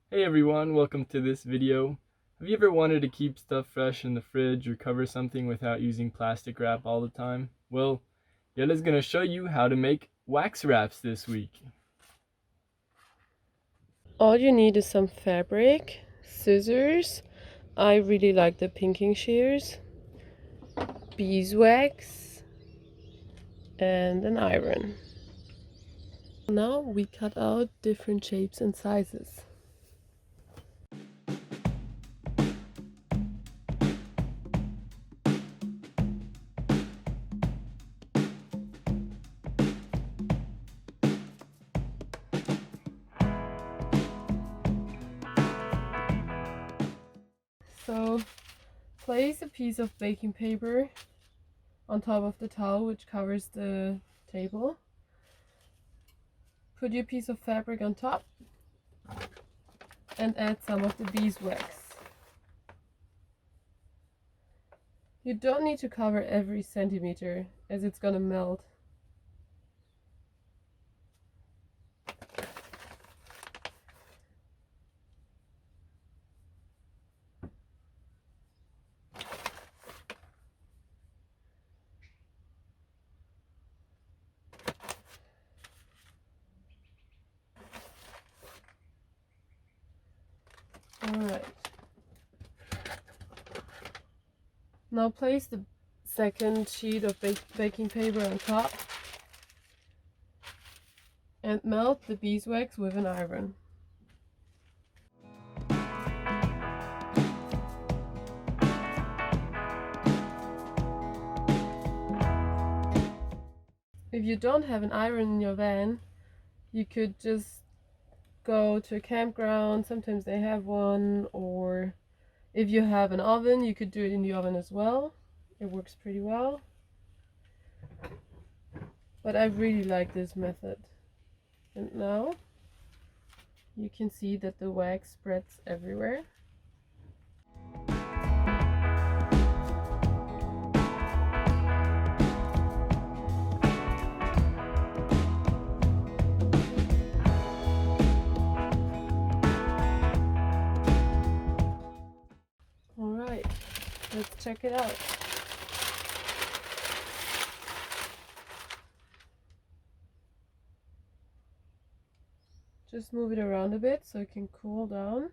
Hey everyone, welcome to this video. Have you ever wanted to keep stuff fresh in the fridge or cover something without using plastic wrap all the time? Well, Yella's gonna show you how to make wax wraps this week. All you need is some fabric, scissors. I really like the pinking shears, beeswax, and an iron. Now we cut out different shapes and sizes. So place a piece of baking paper on top of the towel which covers the table. Put your piece of fabric on top and add some of the beeswax. You don't need to cover every centimeter as it's gonna melt. Alright. Now place the second sheet of baking paper on top and melt the beeswax with an iron. If you don't have an iron in your van, you could just go to a campground, sometimes they have one, or if you have an oven, you could do it in the oven as well. It works pretty well. But I really like this method. And now you can see that the wax spreads everywhere. Alright, let's check it out. Just move it around a bit so it can cool down.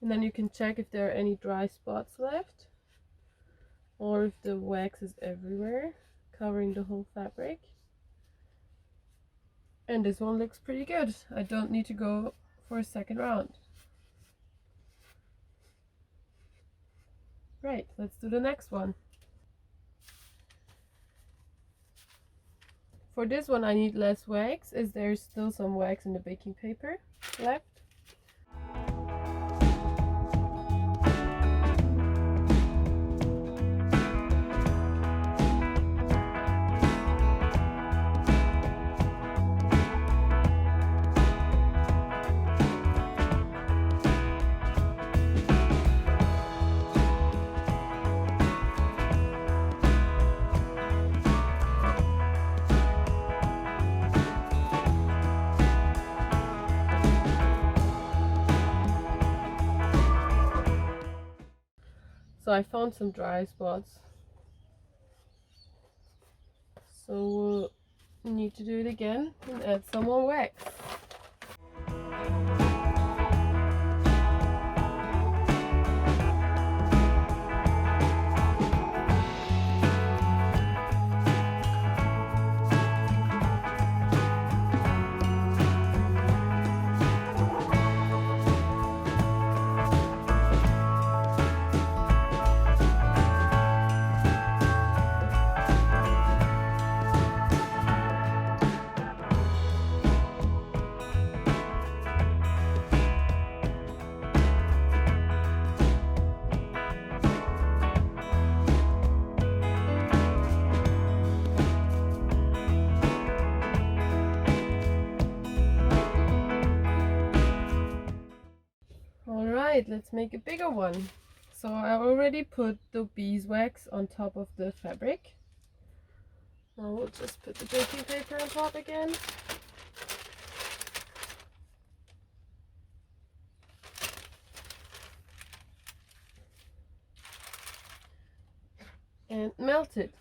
And then you can check if there are any dry spots left or if the wax is everywhere, covering the whole fabric. And this one looks pretty good. I don't need to go for a second round. Great, let's do the next one. For this one I need less wax as there's still some wax in the baking paper left. So I found some dry spots. So we'll need to do it again and add some more wax. Alright, let's make a bigger one. So I already put the beeswax on top of the fabric. Now we'll just put the baking paper on top again. And melt it.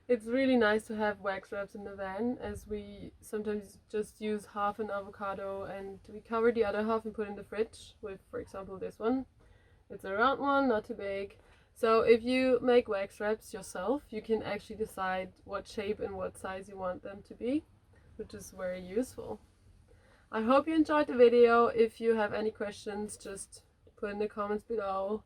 It's really nice to have wax wraps in the van, as we sometimes just use half an avocado and we cover the other half and put in the fridge with, for example, this one. It's a round one, not too big. So if you make wax wraps yourself, you can actually decide what shape and what size you want them to be, which is very useful. I hope you enjoyed the video. If you have any questions, just put in the comments below.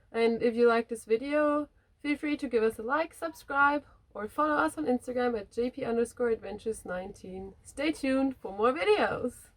And if you like this video, feel free to give us a like, subscribe, or follow us on Instagram at jp_adventures19. Stay tuned for more videos!